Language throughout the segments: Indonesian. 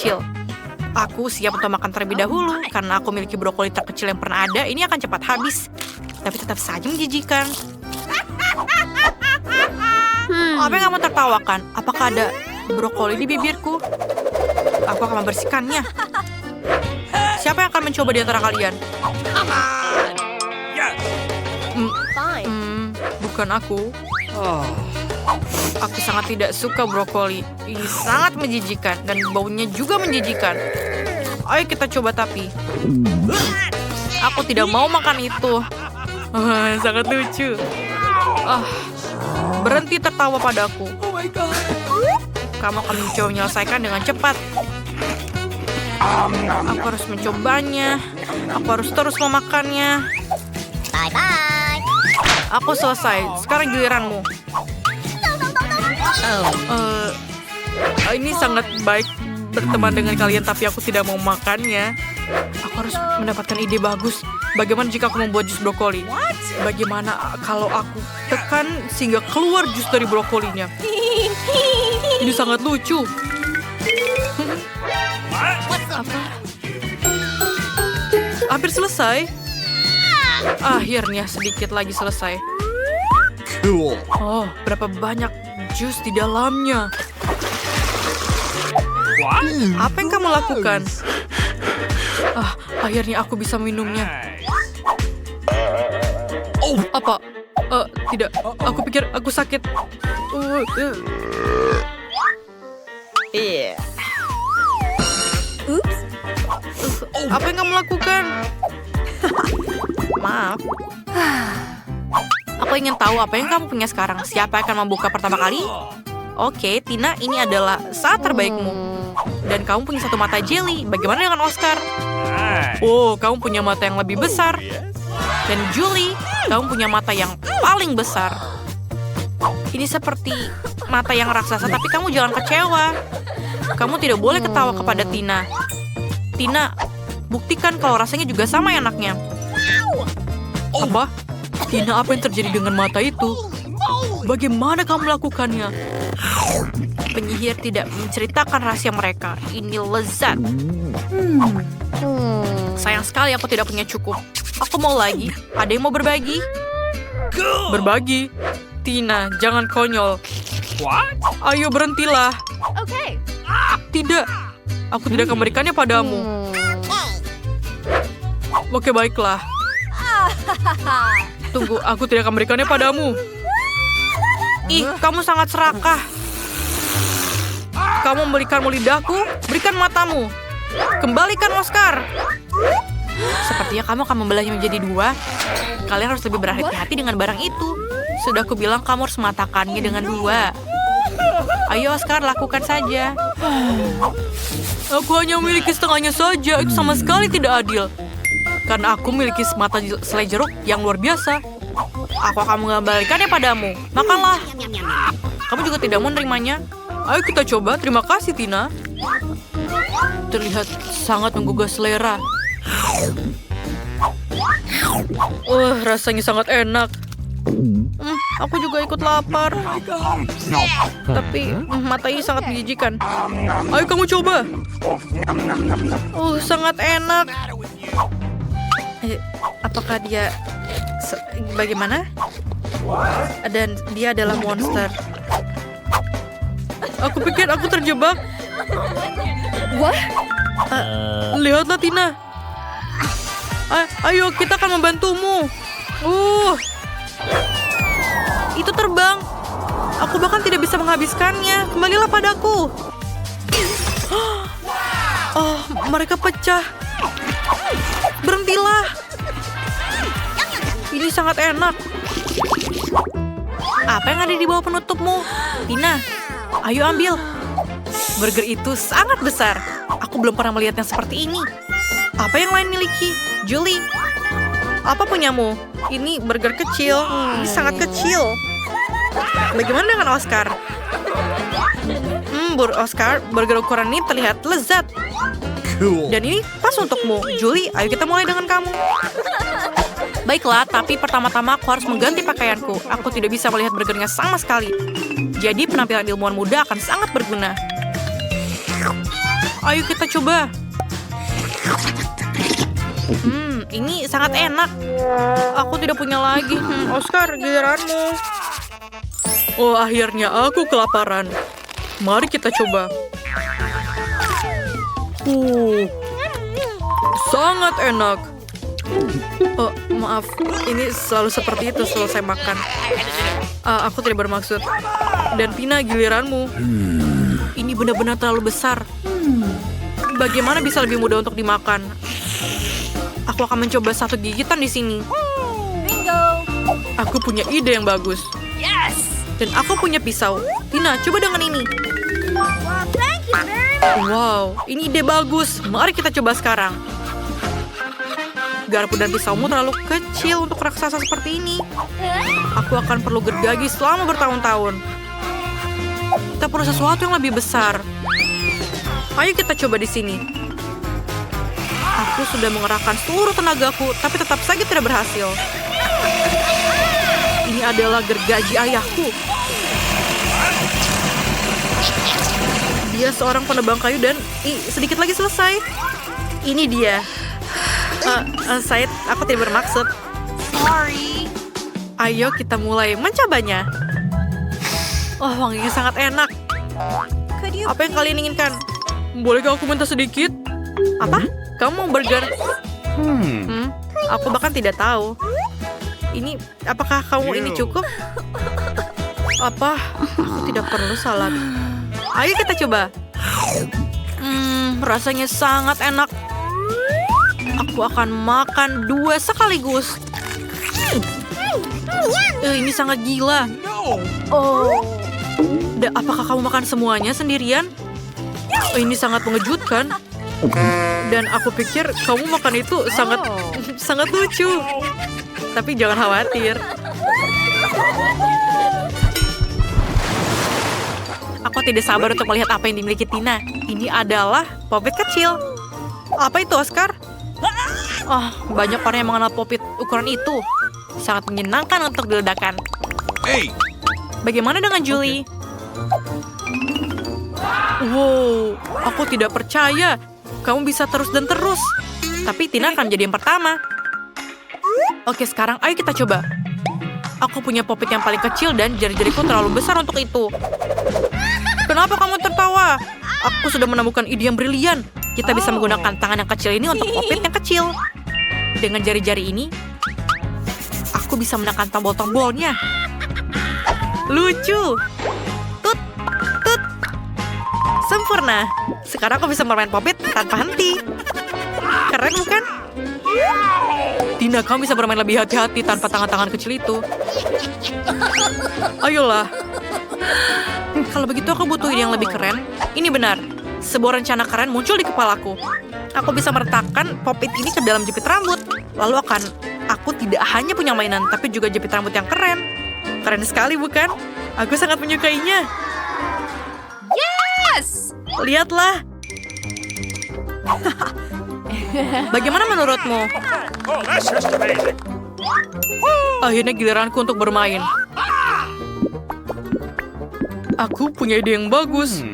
kecil. Aku siap untuk makan terlebih dahulu, karena aku memiliki brokoli terkecil yang pernah ada. Ini akan cepat habis, tapi tetap saja menjijikan. Apa yang kamu tertawakan? Apakah ada brokoli di bibirku? Aku akan membersihkannya. Siapa yang akan mencoba di antara kalian? Bukan aku. Aku sangat tidak suka brokoli. Ini sangat menjijikan dan baunya juga menjijikan. Ayo kita coba tapi. Aku tidak mau makan itu. Sangat lucu. Berhenti tertawa padaku. Kamu akan mencoba menyelesaikan dengan cepat. Aku harus mencobanya. Aku harus terus memakannya. Bye-bye. Aku selesai. Sekarang giliranmu. Ini sangat baik berteman dengan kalian, tapi aku tidak mau makannya. Aku harus mendapatkan ide bagus. Bagaimana jika aku membuat jus brokoli? Bagaimana kalau aku tekan sehingga keluar jus dari brokolinya? Ini sangat lucu. Apa? Hampir selesai. Akhirnya sedikit lagi selesai. Cool. Oh, berapa banyak jus di dalamnya. Apa yang kamu lakukan? Akhirnya aku bisa minumnya. Apa? Tidak. Aku pikir aku sakit. Oops. Apa yang kamu lakukan? Maaf. Aku ingin tahu apa yang kamu punya sekarang. Siapa yang akan membuka pertama kali? Oke, Tina, ini adalah saat terbaikmu. Dan kamu punya satu mata jelly. Bagaimana dengan Oscar? Oh, kamu punya mata yang lebih besar. Dan Julie, kamu punya mata yang paling besar. Ini seperti mata yang raksasa, tapi kamu jangan kecewa. Kamu tidak boleh ketawa kepada Tina. Tina, buktikan kalau rasanya juga sama enaknya. Apa? Tina, apa yang terjadi dengan mata itu? Bagaimana kamu melakukannya? Penyihir tidak menceritakan rahasia mereka. Ini lezat. Sayang sekali aku tidak punya cukup. Aku mau lagi. Ada yang mau berbagi? Berbagi? Tina, jangan konyol. Ayo berhentilah. Okay. Tidak. Aku tidak akan memberikannya padamu. Oke, baiklah. Tunggu, aku tidak akan memberikannya padamu. Ih, kamu sangat serakah. Kamu memberikanmu lidahku, berikan matamu. Kembalikan Oscar. Sepertinya kamu akan membelahnya menjadi dua. Kalian harus lebih berhati-hati dengan barang itu. Sudah aku bilang kamu harus mematakannya dengan dua. Ayo Oscar, lakukan saja. Aku hanya memiliki setengahnya saja. Itu sama sekali tidak adil. Karena aku memiliki mata selai jeruk yang luar biasa. Aku akan mengembalikannya padamu. Makanlah. Kamu juga tidak mau menerimanya? Ayo kita coba. Terima kasih, Tina. Terlihat sangat menggugah selera. Rasanya sangat enak. Aku juga ikut lapar. Tapi mata ini sangat menjijikan. Ayo kamu coba. Sangat enak. Apakah dia bagaimana? Dan dia adalah monster. Aku pikir aku terjebak. What? Lihatlah Tina. Ayo kita akan membantumu. Itu terbang. Aku bahkan tidak bisa menghabiskannya. Kembalilah padaku. Mereka pecah. Berhentilah. Ini sangat enak. Apa yang ada di bawah penutupmu? Tina, ayo ambil. Burger itu sangat besar. Aku belum pernah melihat yang seperti ini. Apa yang lain miliki? Julie, apa punyamu? Ini burger kecil. Ini sangat kecil. Bagaimana dengan Oscar? Oscar, burger ukuran ini terlihat lezat. Cool. Dan ini pas untukmu. Julie, ayo kita mulai dengan kamu. Baiklah, tapi pertama-tama aku harus mengganti pakaianku. Aku tidak bisa melihat burgernya sama sekali. Jadi penampilan ilmuwan muda akan sangat berguna. Ayo kita coba. Ini sangat enak. Aku tidak punya lagi. Oscar, giliranmu. Oh, akhirnya aku kelaparan. Mari kita coba. Sangat enak. Oh, maaf. Ini selalu seperti itu setelah saya makan. Aku tidak bermaksud. Dan Tina, giliranmu. Ini benar-benar terlalu besar. Bagaimana bisa lebih mudah untuk dimakan? Aku akan mencoba satu gigitan di sini. Bingo. Aku punya ide yang bagus. Yes. Dan aku punya pisau. Tina, coba dengan ini. Well, thank you very much. Wow, ini ide bagus. Mari kita coba sekarang. Garpu dan pisaumu terlalu kecil untuk raksasa seperti ini. Aku akan perlu gergaji selama bertahun-tahun. Kita perlu sesuatu yang lebih besar. Ayo kita coba di sini. Aku sudah mengerahkan seluruh tenagaku, tapi tetap saja tidak berhasil. Ini adalah gergaji ayahku. Dia seorang penebang kayu dan sedikit lagi selesai. Ini dia. Aku tidak bermaksud. Sorry. Ayo kita mulai mencobanya. Oh, wanginya sangat enak. Could you? Apa yang kalian inginkan? Bolehkah aku minta sedikit? Apa? Kamu mau burger? Aku bahkan tidak tahu. Ini, apakah kamu ini cukup? Apa? Aku tidak perlu salad. Ayo kita coba. Rasanya sangat enak. Aku akan makan 2 sekaligus. Ini sangat gila. Oh. Apakah kamu makan semuanya sendirian? Ini sangat mengejutkan. Dan aku pikir kamu makan itu sangat lucu. Tapi jangan khawatir. Aku tidak sabar untuk melihat apa yang dimiliki Tina. Ini adalah popit kecil. Apa itu, Oscar? Oh, banyak orang yang mengenal popit ukuran itu. Sangat menyenangkan untuk diledakkan. Hey! Bagaimana dengan Julie? Wow, aku tidak percaya. Kamu bisa terus dan terus. Tapi Tina akan jadi yang pertama. Oke, sekarang ayo kita coba. Aku punya popit yang paling kecil dan jari-jariku terlalu besar untuk itu. Kenapa kamu tertawa? Aku sudah menemukan ide yang brilian. Kita bisa menggunakan tangan yang kecil ini untuk popit yang kecil. Dengan jari-jari ini, aku bisa menekan tombol-tombolnya. Lucu. Tut, tut. Sempurna. Sekarang aku bisa bermain popit tanpa henti. Keren bukan? Tina, kamu bisa bermain lebih hati-hati tanpa tangan-tangan kecil itu. Ayolah. Kalau begitu aku butuh ide yang lebih keren. Ini benar. Sebuah rencana keren muncul di kepalaku. Aku bisa meletakkan popit ini ke dalam jepit rambut. Lalu aku tidak hanya punya mainan, tapi juga jepit rambut yang keren. Keren sekali bukan? Aku sangat menyukainya. Yes. Lihatlah. Bagaimana menurutmu? Oh, that's just amazing. Akhirnya giliranku untuk bermain. Aku punya ide yang bagus.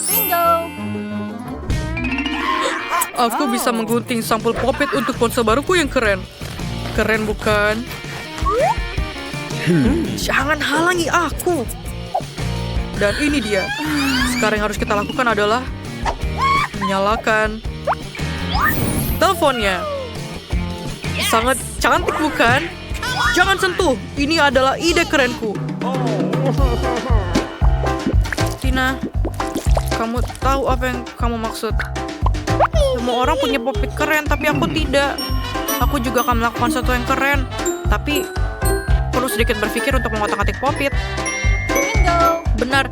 Bingo. Aku bisa menggunting sampul popit untuk ponsel baruku yang keren. Keren bukan? Jangan halangi aku. Dan ini dia. Sekarang yang harus kita lakukan adalah menyalakan teleponnya. Sangat cantik bukan? Jangan sentuh. Ini adalah ide kerenku. Tina, kamu tahu apa yang kamu maksud? Semua orang punya popit keren, tapi aku tidak. Aku juga akan melakukan sesuatu yang keren, tapi perlu sedikit berpikir untuk mengotak-atik popit. Bingo. Benar,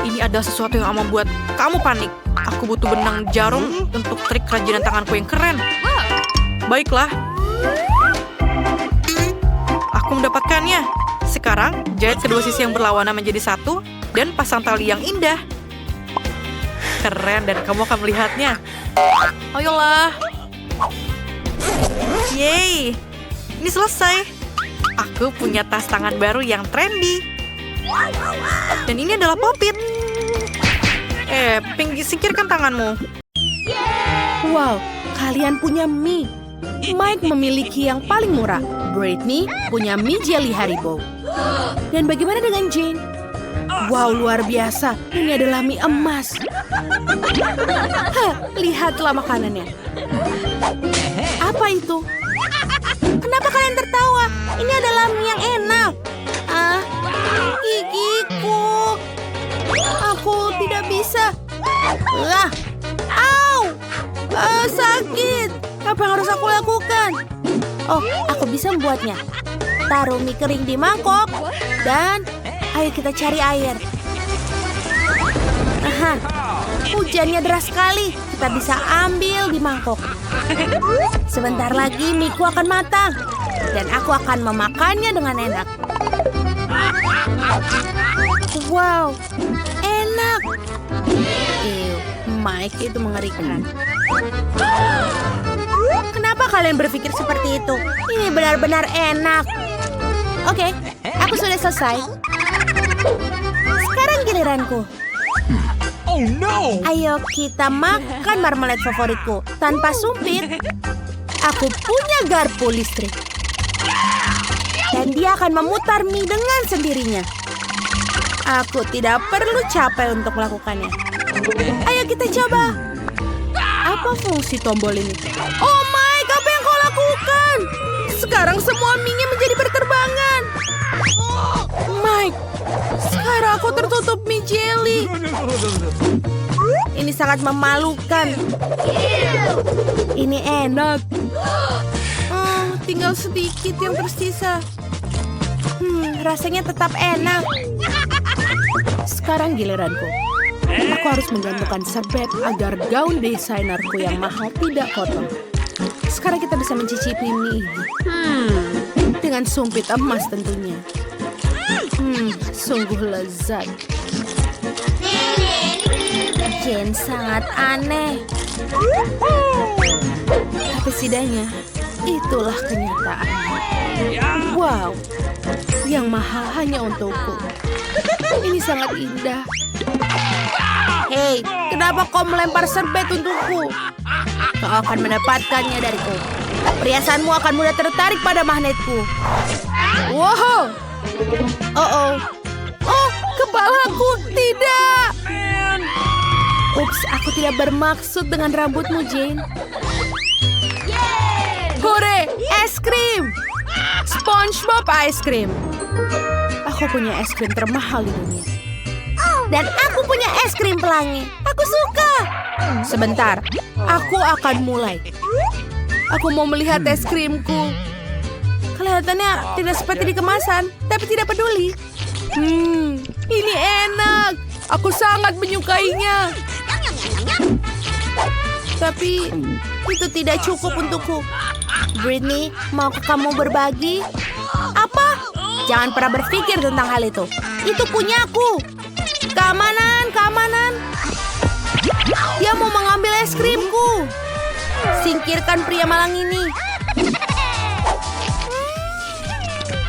ini adalah sesuatu yang akan membuat kamu panik. Aku butuh benang jarum untuk trik kerajinan tanganku yang keren. Baiklah. Aku mendapatkannya. Sekarang, jahit kedua sisi yang berlawanan menjadi satu dan pasang tali yang indah. Keren, dan kamu akan melihatnya. Ayolah. Yeay. Ini selesai. Aku punya tas tangan baru yang trendy. Dan ini adalah popit. Pinky, singkirkan tanganmu. Wow, kalian punya mie. Mike memiliki yang paling murah. Brittany punya mie jelly Haribo. Dan bagaimana dengan Jane? Wow, luar biasa. Ini adalah mie emas. Hah, lihatlah makanannya. Apa itu? Kenapa kalian tertawa? Ini adalah mie yang enak. Ah, gigiku. Aku tidak bisa. Au! Sakit. Apa yang harus aku lakukan? Oh, aku bisa membuatnya. Taruh mie kering di mangkok. Dan ayo kita cari air. Aha, hujannya deras sekali. Kita bisa ambil di mangkok. Sebentar lagi mie-ku akan matang. Dan aku akan memakannya dengan enak. Wow, enak. Ew, Mike itu mengerikan. Kenapa kalian berpikir seperti itu? Ini benar-benar enak. Oke, aku sudah selesai. Sekarang giliranku. Oh no! Ayo kita makan marmalade favoritku. Tanpa sumpit, aku punya garpu listrik. Dan dia akan memutar mie dengan sendirinya. Aku tidak perlu capek untuk melakukannya. Ayo kita coba. Apa fungsi tombol ini? Oh Mike, apa yang kau lakukan? Sekarang semua mie-nya menjadi berterbangan. Mike, sekarang aku tertutup mie jelly. Ini sangat memalukan. Ini enak. Tinggal sedikit yang tersisa. Rasanya tetap enak. Sekarang giliranku. Aku harus menggantungkan serbet agar gaun desainerku yang mahal tidak kotor. Sekarang kita bisa mencicipi mie ini. Dengan sumpit emas tentunya. Sungguh lezat. Jane sangat aneh. Tapi setidaknya itulah kenyataan. Wow, yang mahal hanya untukku. Ini sangat indah. Hei, kenapa kau melempar serbet untukku? Kau akan mendapatkannya dariku. Perhiasanmu akan mudah tertarik pada magnetku. Wow. Oh, kepalaku. Tidak. Ups, aku tidak bermaksud dengan rambutmu, Jane. Hore, es krim. SpongeBob ice cream. Aku punya es krim termahal di dunia. Dan aku punya es krim pelangi. Aku suka. Sebentar, aku akan mulai. Aku mau melihat es krimku. Kelihatannya tidak seperti di kemasan, tapi tidak peduli. Ini enak. Aku sangat menyukainya. Tapi itu tidak cukup untukku. Brittany, maukah kamu berbagi? Apa? Jangan pernah berpikir tentang hal itu. Itu punyaku. Keamanan. Dia mau mengambil es krimku. Singkirkan pria malang ini.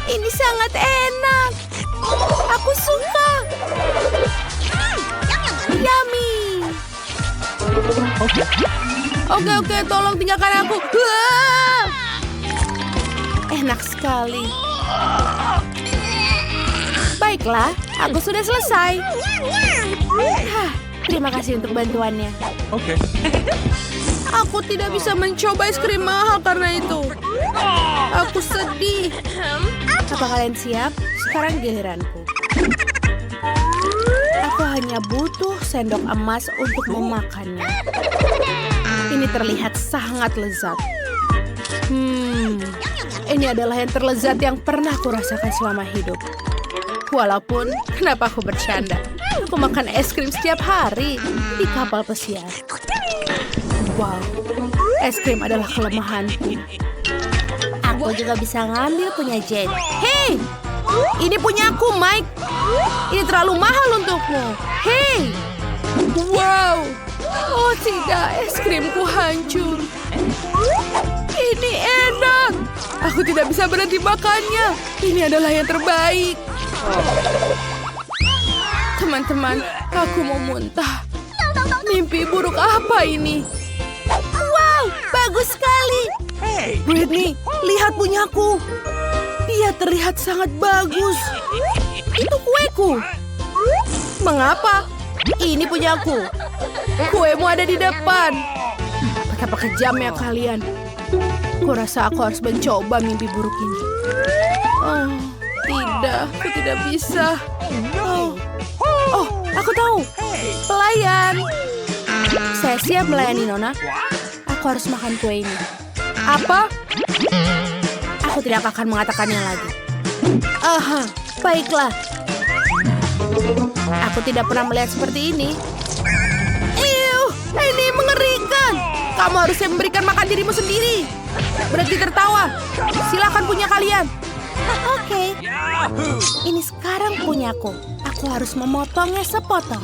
Ini sangat enak. Aku suka. Yummy. Oke, tolong tinggalkan aku. Enak sekali. Baiklah, aku sudah selesai. Terima kasih untuk bantuannya. Okay. Aku tidak bisa mencoba es krim mahal karena itu. Aku sedih. Apa kalian siap? Sekarang giliranku. Aku hanya butuh sendok emas untuk memakannya. Ini terlihat sangat lezat. Ini adalah yang terlezat yang pernah aku rasakan selama hidup. Walaupun, kenapa aku bercanda? Aku makan es krim setiap hari di kapal pesiar. Wow, es krim adalah kelemahanku. Aku juga bisa ngambil punya Jane. Hei, ini punyaku, Mike. Ini terlalu mahal untukmu. Hei, wow. Oh tidak, es krimku hancur. Ini enak. Aku tidak bisa berhenti makannya. Ini adalah yang terbaik. Teman-teman, aku mau muntah. Mimpi buruk apa ini? Wow, bagus sekali. Britney, lihat punyaku. Dia terlihat sangat bagus. Itu kueku. Mengapa? Ini punyaku. Kuemu ada di depan. Betapa kejamnya kalian. Kurasa aku harus mencoba mimpi buruk ini. Oh, tidak. Aku tidak bisa. Oh, aku tahu. Pelayan. Saya siap melayani, Nona. Aku harus makan kue ini. Apa? Aku tidak akan mengatakannya lagi. Aha, baiklah. Aku tidak pernah melihat seperti ini. Ini mengerikan. Kamu harusnya memberikan makan dirimu sendiri. Berhenti tertawa. Silakan punya kalian. Oke. Ini sekarang punyaku. Aku harus memotongnya sepotong.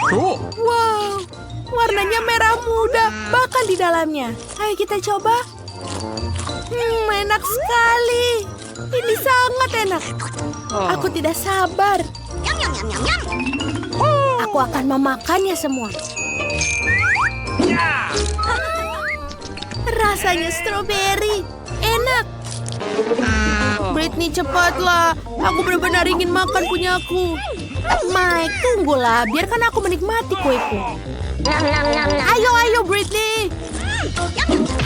Cool. Wow, warnanya merah muda, bahkan di dalamnya. Ayo kita coba. Enak sekali. Ini sangat enak. Aku tidak sabar. Aku akan memakannya semua. Rasanya stroberi. Enak. Britney, cepatlah. Aku benar-benar ingin makan punyaku. Mike, tunggulah. Biarkan aku menikmati kueku. Ayo, Britney.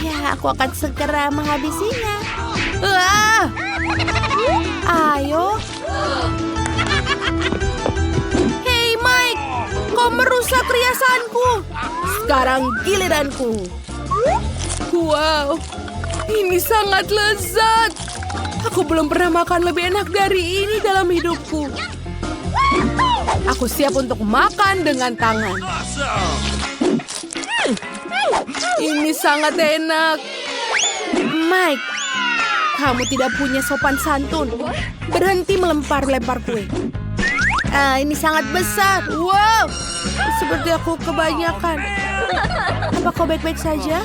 Ya, aku akan segera menghabisinya. Ayo. Hei, Mike. Kau merusak riasanku. Sekarang giliranku. Wow, ini sangat lezat. Aku belum pernah makan lebih enak dari ini dalam hidupku. Aku siap untuk makan dengan tangan. Ini sangat enak. Mike, kamu tidak punya sopan santun. Berhenti melempar-lempar kue. Ini sangat besar. Wow, seperti aku kebanyakan. Apa kau baik-baik saja?